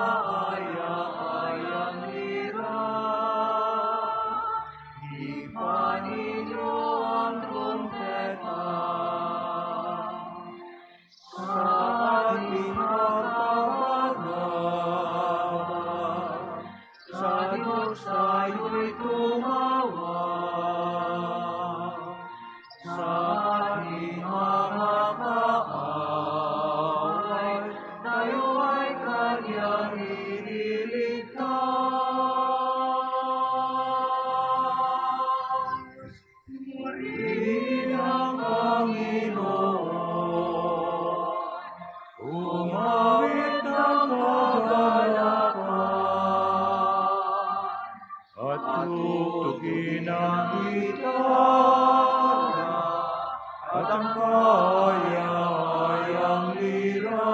kaaya-ayang hirap. Ipaninyo ang trumpeta sa ating pagkabagabag. Sa Diyos tayo'y tumawag. Sa ating mga kaaway, tayo ay kanyang ililigtas. Purihin ang Panginoon, umawit ng kagalakan, at tutugin ang gitara, at ang kaaya-ayang lira.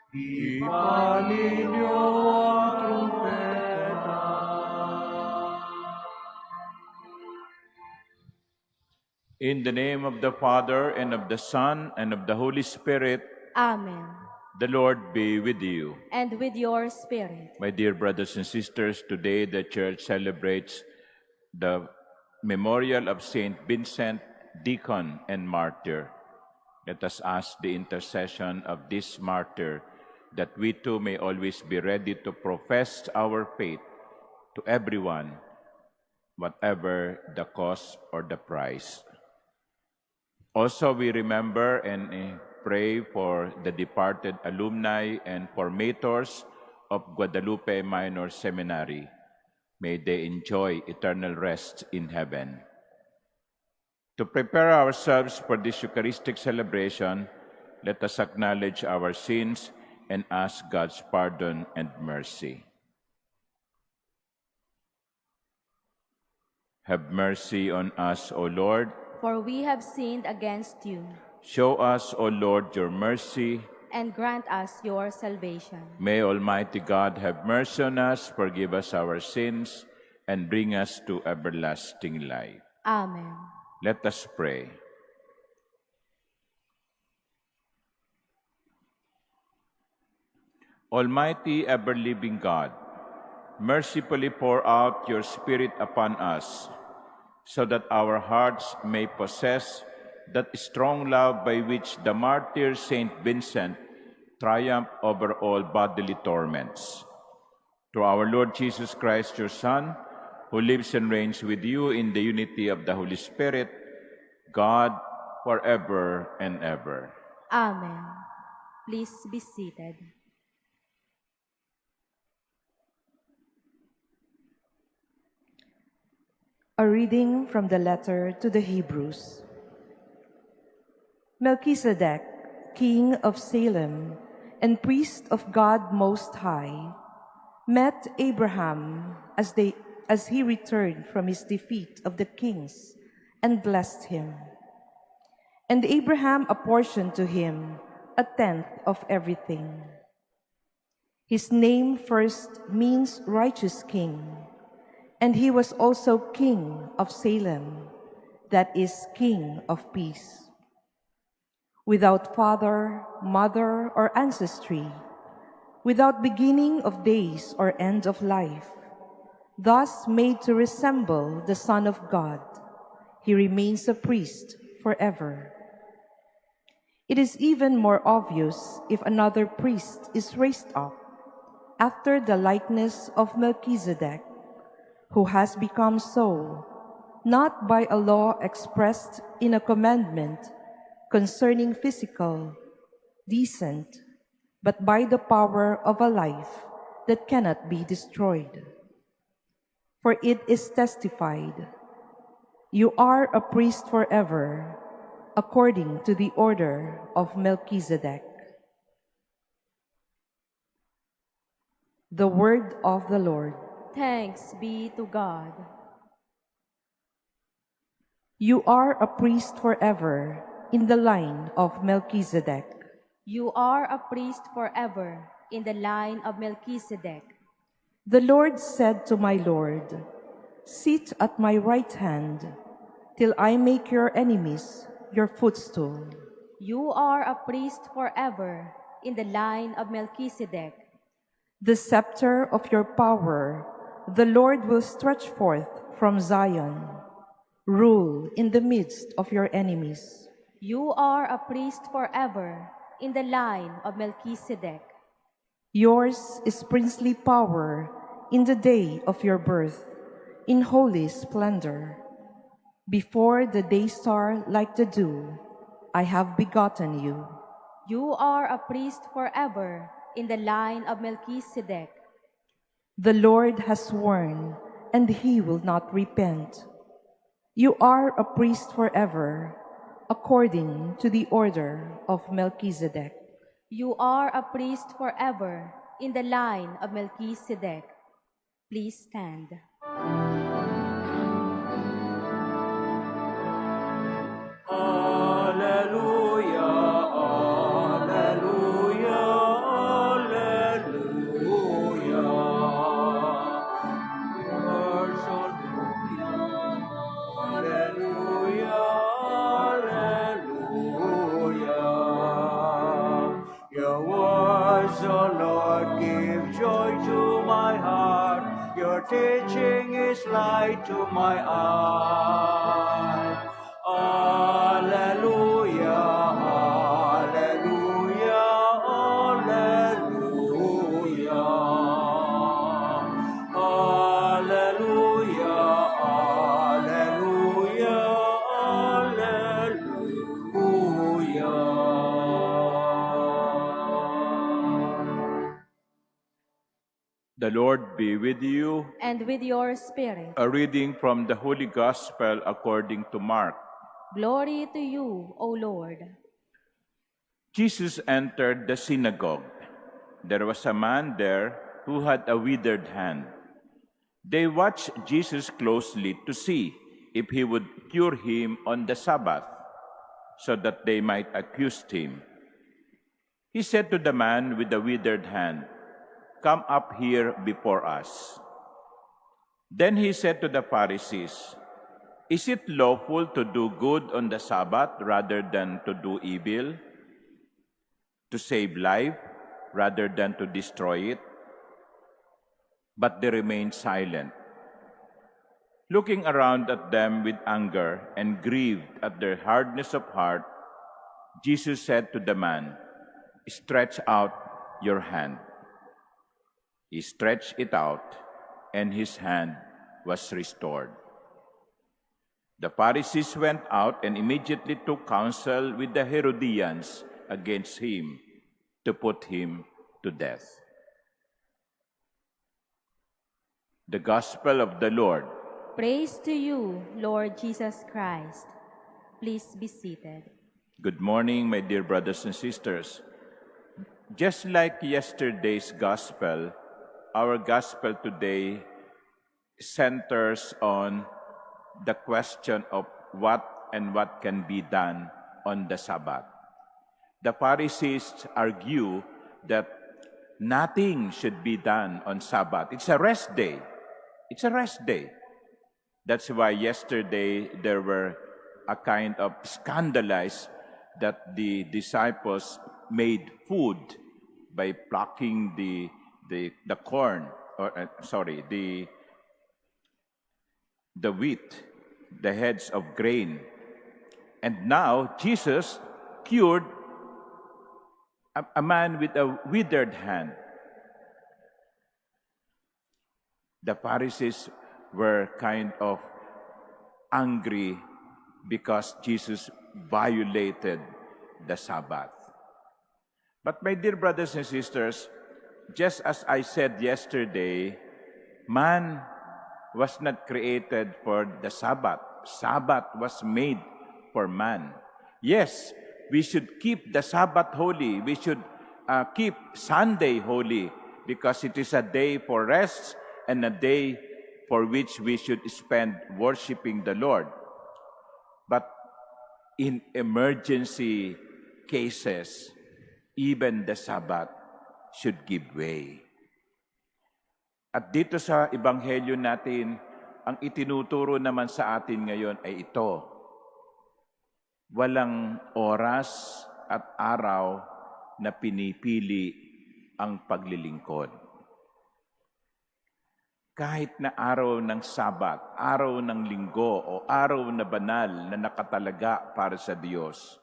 Ipaninyo ang trumpeta. In the name of the Father, and of the Son, and of the Holy Spirit, Amen. the Lord be with you. And with your spirit. My dear brothers and sisters, today the Church celebrates the memorial of Saint Vincent, deacon and martyr. Let us ask the intercession of this martyr that we too may always be ready to profess our faith to everyone, whatever the cost or the price. Also, we remember and pray for the departed alumni and formators of Guadalupe Minor Seminary. May they enjoy eternal rest in heaven. To prepare ourselves for this Eucharistic celebration, let us acknowledge our sins and ask God's pardon and mercy. Have mercy on us, O Lord. For we have sinned against you, Show us, O Lord, your mercy. and grant us your salvation. May Almighty God have mercy on us, forgive us our sins, and bring us to everlasting life. Amen. Let us pray. Almighty, ever-living God, mercifully pour out your Spirit upon us, so that our hearts may possess that strong love by which the martyr Saint Vincent triumphed over all bodily torments. Through our Lord Jesus Christ, your Son, who lives and reigns with you in the unity of the Holy Spirit, God, forever and ever. Amen. Please be seated. A reading from the letter to the Hebrews. Melchizedek, king of Salem and priest of God Most High, met Abraham as he returned from his defeat of the kings and blessed him. And Abraham apportioned to him 1/10 of everything. His name first means righteous king, and he was also king of Salem, that is, king of peace. Without father, mother, or ancestry, without beginning of days or end of life, thus made to resemble the Son of God, he remains a priest forever. It is even more obvious if another priest is raised up after the likeness of Melchizedek, who has become so, not by a law expressed in a commandment concerning physical, decent, but by the power of a life that cannot be destroyed. For it is testified, "You are a priest forever, according to the order of Melchizedek." The word of the Lord. Thanks be to God. You are a priest forever in the line of Melchizedek. You are a priest forever in the line of Melchizedek. The Lord said to my Lord, "Sit at my right hand, till I make your enemies your footstool." You are a priest forever in the line of Melchizedek. The scepter of your power, the Lord will stretch forth from Zion. Rule in the midst of your enemies. You are a priest forever in the line of Melchizedek. Yours is princely power in the day of your birth, in holy splendor. Before the day star like the dew, I have begotten you. You are a priest forever in the line of Melchizedek. The Lord has sworn, and he will not repent. You are a priest forever, according to the order of Melchizedek. You are a priest forever in the line of Melchizedek. Please stand. Alleluia, alleluia, alleluia. Worship Alleluia, alleluia. Your words, O Lord, give joy to my heart. Your teaching is light to my eye. Alleluia, alleluia, alleluia. Alleluia, alleluia, alleluia. The Lord be with you. And with your spirit. A reading from the Holy Gospel according to Mark. Glory to you, O Lord. Jesus entered the synagogue. There was a man there who had a withered hand. They watched Jesus closely to see if he would cure him on the Sabbath, so that they might accuse him. He said to the man with the withered hand, "Come up here before us." Then he said to the Pharisees, "Is it lawful to do good on the Sabbath rather than to do evil? To save life rather than to destroy it?" But they remained silent. Looking around at them with anger and grieved at their hardness of heart, Jesus said to the man, "Stretch out your hand." He stretched it out, and his hand was restored. The Pharisees went out and immediately took counsel with the Herodians against him to put him to death. The Gospel of the Lord. Praise to you, Lord Jesus Christ. Please be seated. Good morning, my dear brothers and sisters. Just like yesterday's Gospel, our Gospel today centers on the question of what can be done on the Sabbath. The Pharisees argue that nothing should be done on Sabbath. It's a rest day. It's a rest day. That's why yesterday there were a kind of scandalized that the disciples made food by plucking the corn, or the wheat, the heads of grain. And now Jesus cured a man with a withered hand. The Pharisees were kind of angry because Jesus violated the Sabbath. But my dear brothers and sisters, just as I said yesterday, man was not created for the Sabbath. Sabbath was made for man. Yes, we should keep the Sabbath holy. We should keep Sunday holy because it is a day for rest and a day for which we should spend worshiping the Lord. But in emergency cases, even the Sabbath should give way. At dito sa Ebanghelyo natin, ang itinuturo naman sa atin ngayon ay ito. Walang oras at araw na pinipili ang paglilingkod. Kahit na araw ng Sabat, araw ng Linggo o araw na banal na nakatalaga para sa Diyos,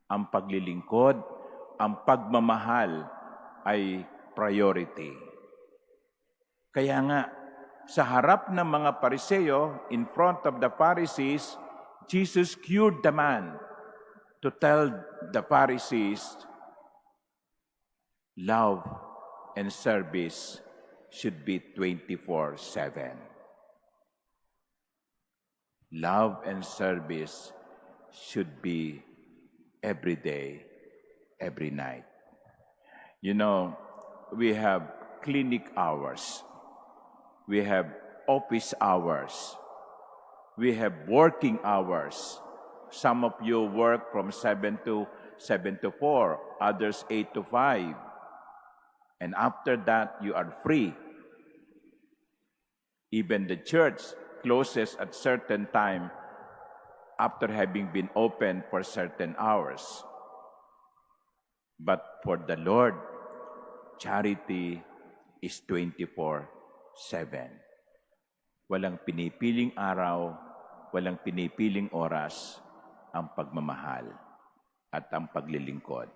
ang paglilingkod, ang pagmamahal ay priority. Kaya nga, sa harap ng mga Pariseo, in front of the Pharisees, Jesus cured the man to tell the Pharisees, love and service should be 24/7. Love and service should be every day, every night. You know, we have clinic hours. We have office hours. We have working hours. Some of you work from 7 to 4, others 8 to 5. And after that, you are free. Even the church closes at certain time after having been open for certain hours. But for the Lord, charity is 24/7. Walang pinipiling araw, walang pinipiling oras ang pagmamahal at ang paglilingkod.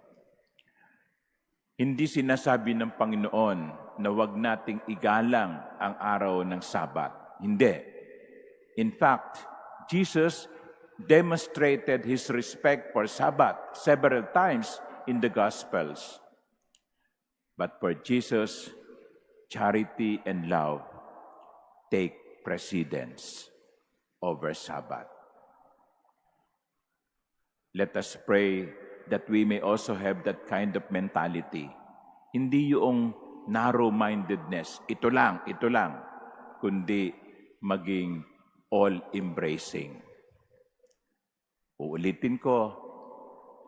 Hindi sinasabi ng Panginoon na wag nating igalang ang araw ng Sabat. Hindi. In fact, Jesus demonstrated His respect for Sabbath several times in the Gospels. But for Jesus, charity and love take precedence over Sabbath. Let us pray that we may also have that kind of mentality. Hindi yung narrow-mindedness, ito lang, kundi maging all-embracing. Uulitin ko,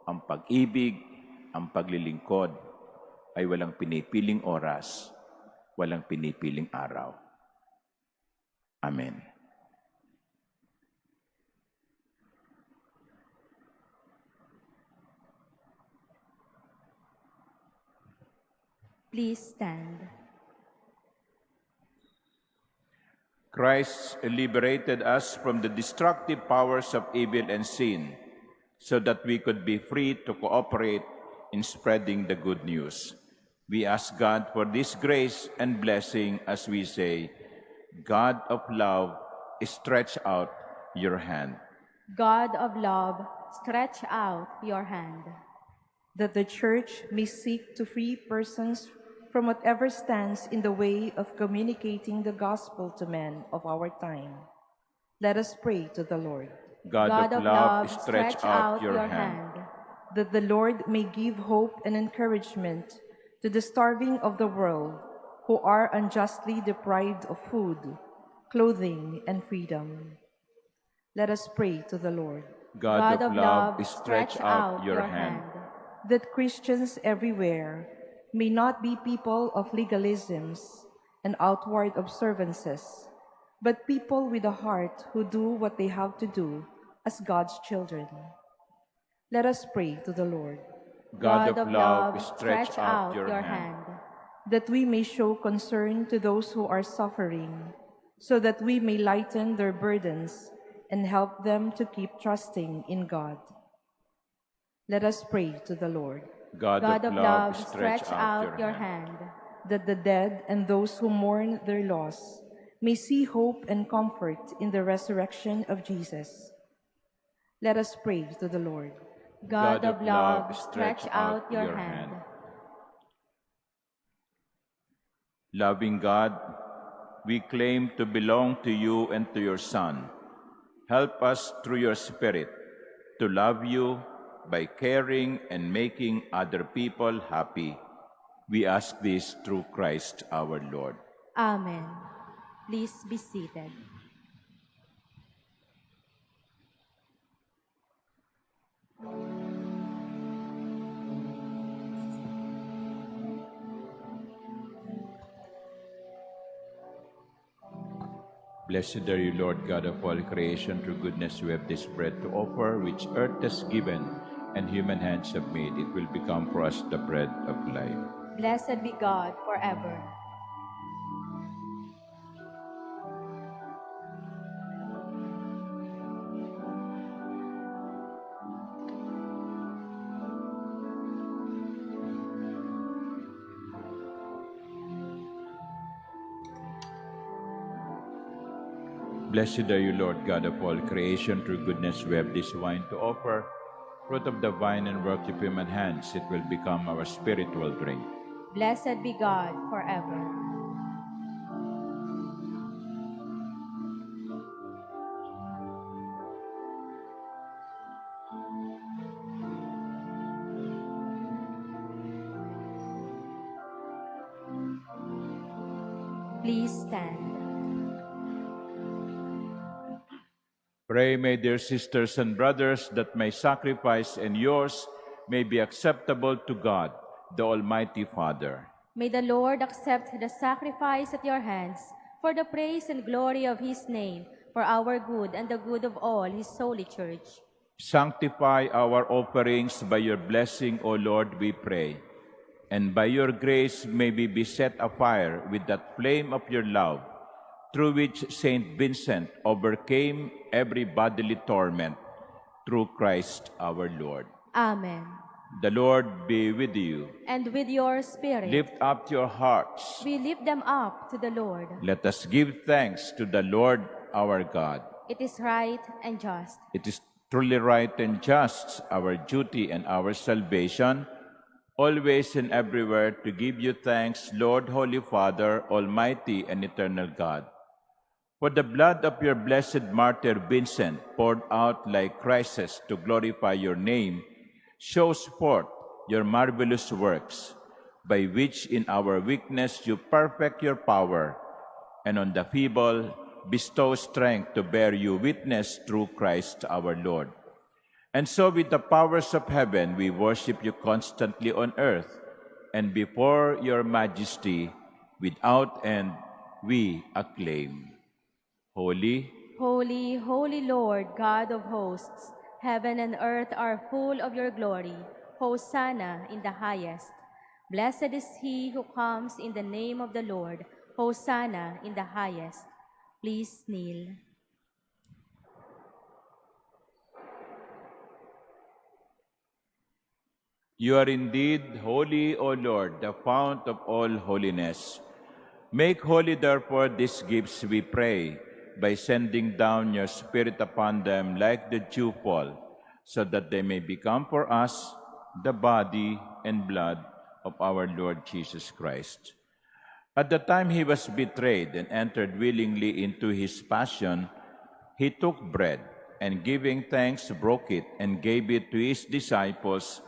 ang pag-ibig, ang paglilingkod ay walang pinipiling oras, walang pinipiling araw. Amen. Please stand. Christ liberated us from the destructive powers of evil and sin so that we could be free to cooperate in spreading the good news. We ask God for this grace and blessing as we say, God of love, stretch out your hand. God of love, stretch out your hand. That the Church may seek to free persons from whatever stands in the way of communicating the gospel to men of our time. Let us pray to the Lord. God of love, stretch out your hand. That the Lord may give hope and encouragement to the starving of the world who are unjustly deprived of food, clothing, and freedom. Let us pray to the Lord. God of love, stretch out your hand. That Christians everywhere may not be people of legalisms and outward observances, but people with a heart who do what they have to do as God's children. Let us pray to the Lord. God of love, stretch out your hand. That we may show concern to those who are suffering, so that we may lighten their burdens and help them to keep trusting in God. Let us pray to the Lord. God of love, stretch out your hand. That the dead and those who mourn their loss may see hope and comfort in the resurrection of Jesus. Let us pray to the Lord. God of love, stretch out your hand. Loving God, we claim to belong to you and to your Son. Help us through your Spirit to love you by caring and making other people happy. We ask this through Christ our Lord. Amen. Please be seated. Blessed are you, Lord God of all creation. Through goodness we have this bread to offer, which earth has given, and human hands have made, it will become for us the bread of life. Blessed be God forever. Blessed are you, Lord God of all creation. Through goodness we have this wine to offer. Fruit of the vine and work of human hands, it will become our spiritual drink. Blessed be God forever. Please stand. Pray, my dear sisters and brothers, that my sacrifice and yours may be acceptable to God, the Almighty Father. May the Lord accept the sacrifice at your hands for the praise and glory of his name, for our good and the good of all his holy church. Sanctify our offerings by your blessing, O Lord, we pray. And by your grace may we be set afire with that flame of your love, through which Saint Vincent overcame every bodily torment, through Christ our Lord. Amen. The Lord be with you. And with your spirit. Lift up your hearts. We lift them up to the Lord. Let us give thanks to the Lord our God. It is right and just. It is truly right and just, our duty and our salvation, always and everywhere to give you thanks, Lord, Holy Father, Almighty and eternal God. For the blood of your blessed martyr Vincent, poured out like crisis to glorify your name, shows forth your marvelous works, by which in our weakness you perfect your power, and on the feeble bestow strength to bear you witness through Christ our Lord. And so with the powers of heaven we worship you constantly on earth, and before your majesty without end we acclaim. Holy, holy, holy Lord, God of hosts, heaven and earth are full of your glory. Hosanna in the highest. Blessed is he who comes in the name of the Lord. Hosanna in the highest. Please kneel. you are indeed holy, O Lord, the fount of all holiness. Make holy, therefore, these gifts, we pray, by sending down your Spirit upon them like the dewfall, so that they may become for us the body and blood of our Lord Jesus Christ. At the time he was betrayed and entered willingly into his passion, he took bread, and giving thanks, broke it, and gave it to his disciples,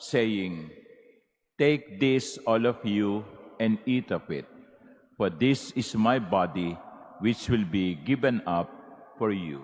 saying, "Take this, all of you, and eat of it, for this is my body, which will be given up for you."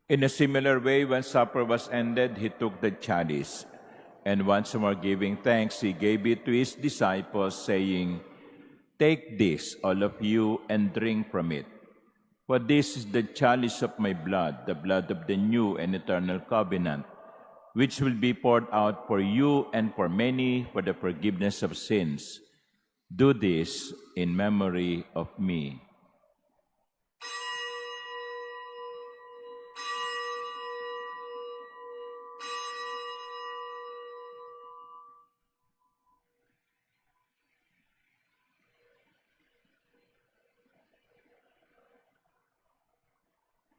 In a similar way, when supper was ended, he took the chalice, and once more giving thanks, he gave it to his disciples, saying, "Take this, all of you, and drink from it. For this is the chalice of my blood, the blood of the new and eternal covenant, which will be poured out for you and for many for the forgiveness of sins. Do this in memory of me."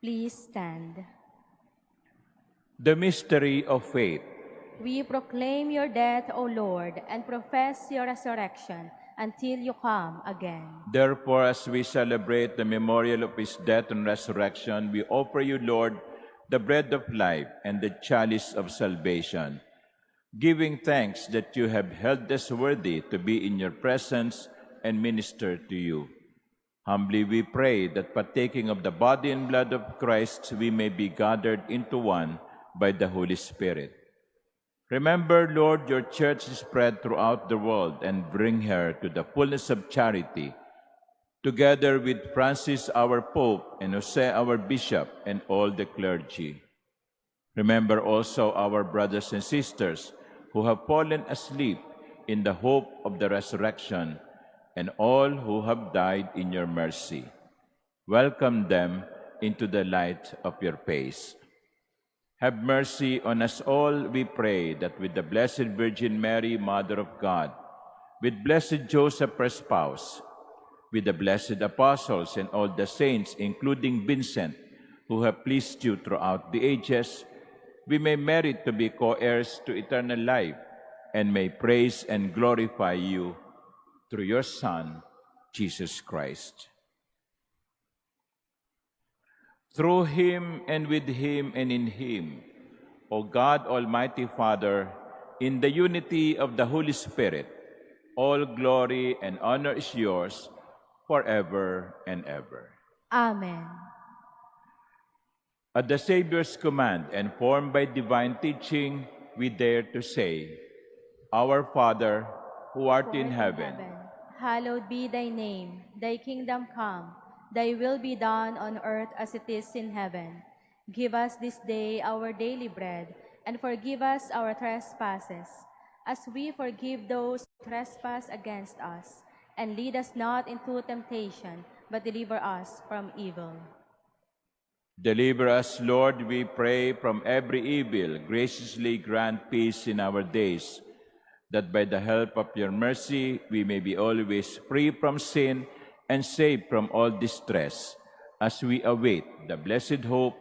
Please stand. The mystery of faith. We proclaim your death, O Lord, and profess your resurrection until you come again. Therefore, as we celebrate the memorial of his death and resurrection, we offer you, Lord, the bread of life and the chalice of salvation, giving thanks that you have held us worthy to be in your presence and minister to you. Humbly we pray that partaking of the body and blood of Christ, we may be gathered into one by the Holy Spirit. Remember, Lord, your church is spread throughout the world and bring her to the fullness of charity, together with Francis, our Pope, and Jose, our Bishop, and all the clergy. Remember also our brothers and sisters who have fallen asleep in the hope of the resurrection, and all who have died in your mercy. Welcome them into the light of your face. Have mercy on us all, we pray, that with the Blessed Virgin Mary, Mother of God, with blessed Joseph, her spouse, with the blessed apostles and all the saints, including Vincent, who have pleased you throughout the ages, we may merit to be co-heirs to eternal life and may praise and glorify you through your Son, Jesus Christ. Through him and with him and in him, O God, Almighty Father, in the unity of the Holy Spirit, all glory and honor is yours forever and ever. Amen. At the Savior's command and formed by divine teaching, we dare to say, Our Father, who art in heaven, hallowed be thy name. Thy kingdom come. Thy will be done on earth as it is in heaven. Give us this day our daily bread, and forgive us our trespasses, as we forgive those who trespass against us. And lead us not into temptation, but deliver us from evil. Deliver us, Lord, we pray, from every evil. Graciously grant peace in our days, that by the help of your mercy we may be always free from sin and saved from all distress, as we await the blessed hope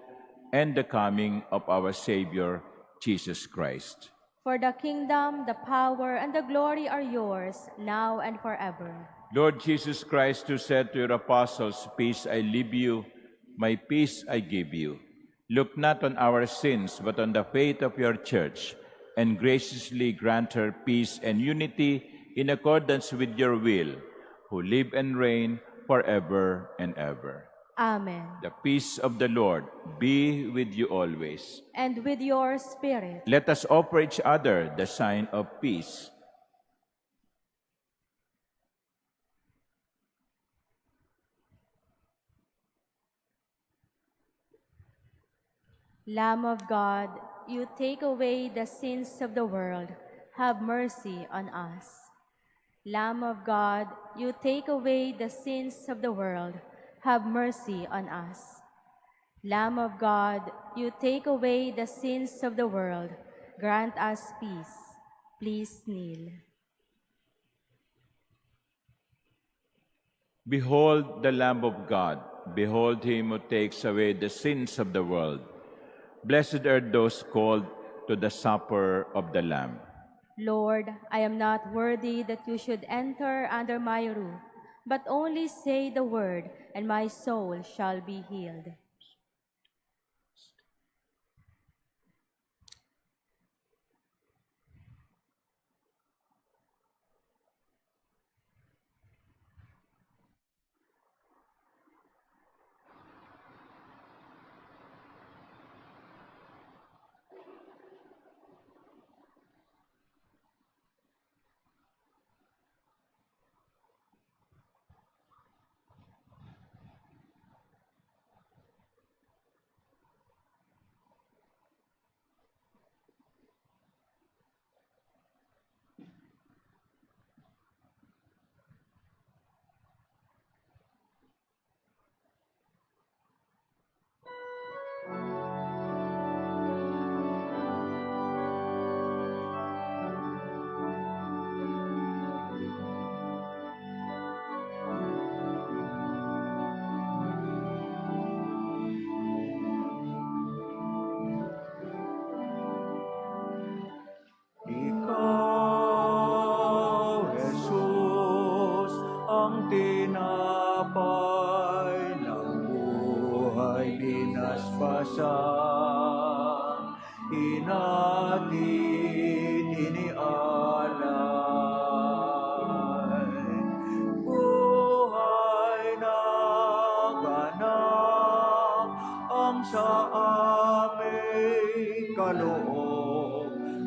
and the coming of our Savior, Jesus Christ. For the kingdom, the power, and the glory are yours, now and forever. Lord Jesus Christ, who said to your apostles, Peace I leave you, my peace I give you. Look not on our sins, but on the faith of your church, and graciously grant her peace and unity in accordance with your will, who live and reign forever and ever. Amen. The peace of the Lord be with you always. And with your spirit. Let us offer each other the sign of peace. Lamb of God, you take away the sins of the world. Have mercy on us. Lamb of God, you take away the sins of the world. Have mercy on us. Lamb of God, you take away the sins of the world. Grant us peace. Please kneel. Behold the Lamb of God. Behold him who takes away the sins of the world. Blessed are those called to the supper of the Lamb. Lord, I am not worthy that you should enter under my roof, but only say the word, and my soul shall be healed.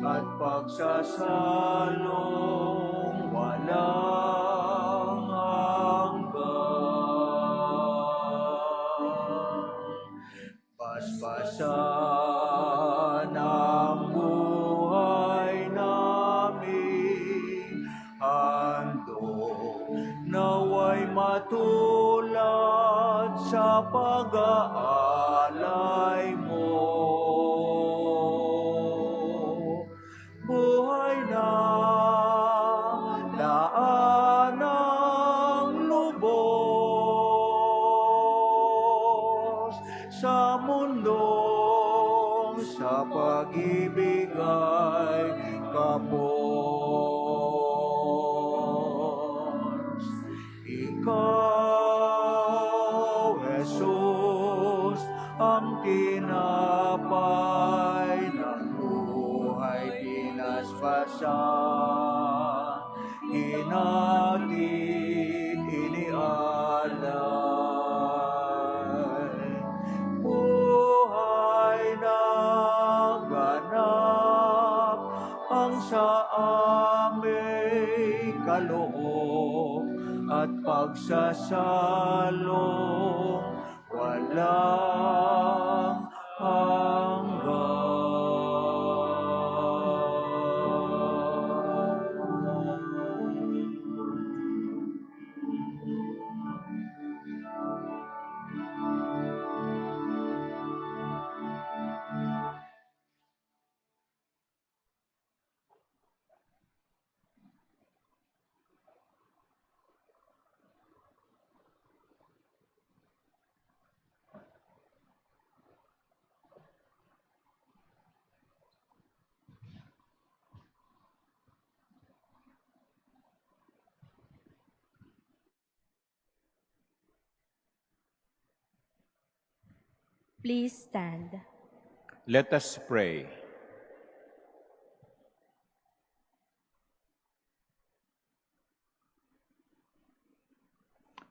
at pagsasalong walang hanggan. Paspasan ang buhay namin, handog naway matulad sa pag-aalay mo. Buhay na daan ng lubos sa mundong sa pag-ibig ay kapos. Ikaw, Jesus, ang tinapay ng buhay pinaspasan, hinatid, inialay. Buhay na ganap ang sa aming kaloob at pagsasalong walang hanggan. Please stand. Let us pray.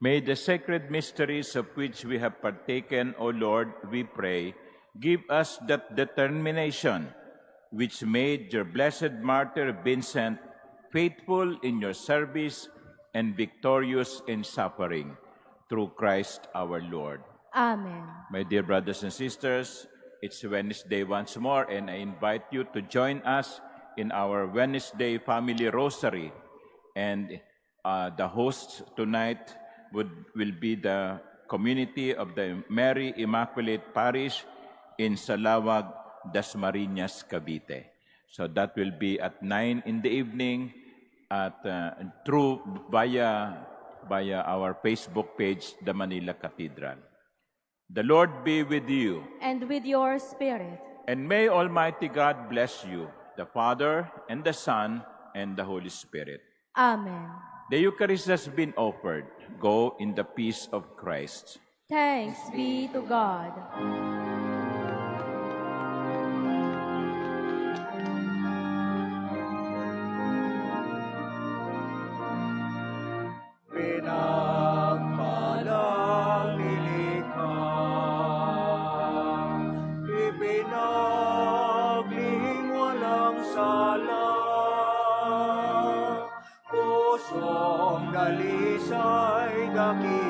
May the sacred mysteries of which we have partaken, O Lord, we pray, give us that determination which made your blessed martyr Vincent faithful in your service and victorious in suffering, through Christ our Lord. Amen. My dear brothers and sisters, it's Wednesday once more, and I invite you to join us in our Wednesday Family Rosary. And the hosts tonight will be the community of the Mary Immaculate Parish in Salawag, Dasmariñas, Cavite. So that will be at 9 in the evening at via our Facebook page, The Manila Cathedral. The Lord be with you. And with your spirit. And may Almighty God bless you, the Father, and the Son, and the Holy Spirit. Amen. The Eucharist has been offered. Go in the peace of Christ. Thanks be to God. Pinagpalang nilikha, ipinaglihing walang sala, pusong dalisay dakila.